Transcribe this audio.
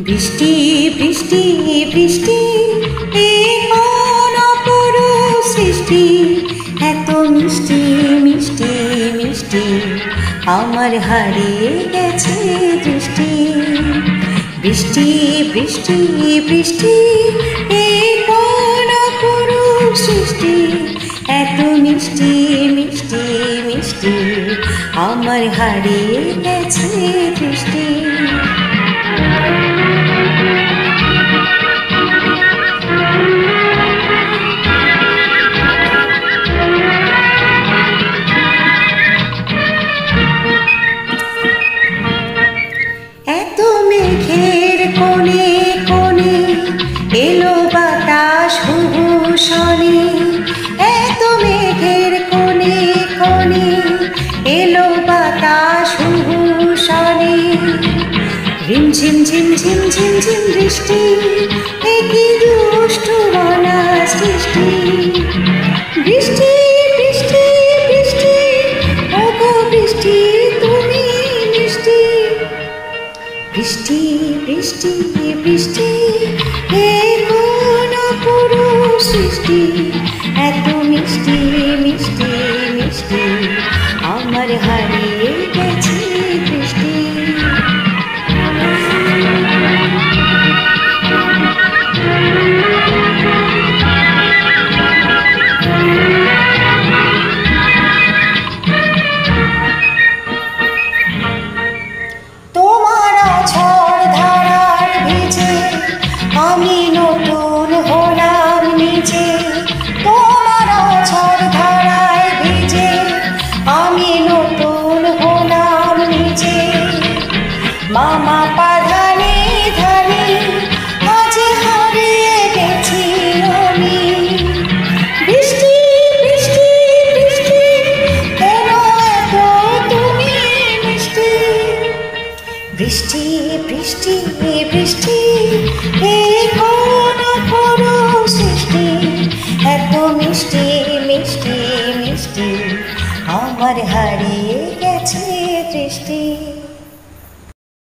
বৃষ্টি বৃষ্টি বৃষ্টি এ কোন অপরূপ সৃষ্টি, এত মিষ্টি মিষ্টি মিষ্টি আমার হারিয়ে গেছে দৃষ্টি। বৃষ্টি বৃষ্টি বৃষ্টি এ কোন অপরূপ সৃষ্টি, এত মিষ্টি মিষ্টি মিষ্টি আমার হারিয়ে গেছে দৃষ্টি। এত মেঘের কোণে কোণে এলো বাতাস হুহু শনে, এত মেঘের কোণে কোণে এলো বাতাস হুহু শনে। রিমঝিম ঝিম ঝিম ঝিম ঝিম বৃষ্টি, এ কি দুষ্টু মনা সৃষ্টি। বৃষ্টি বৃষ্টি বৃষ্টি ওগো বৃষ্টি তুমি মিষ্টি। বৃষ্টি বৃষ্টি বৃষ্টি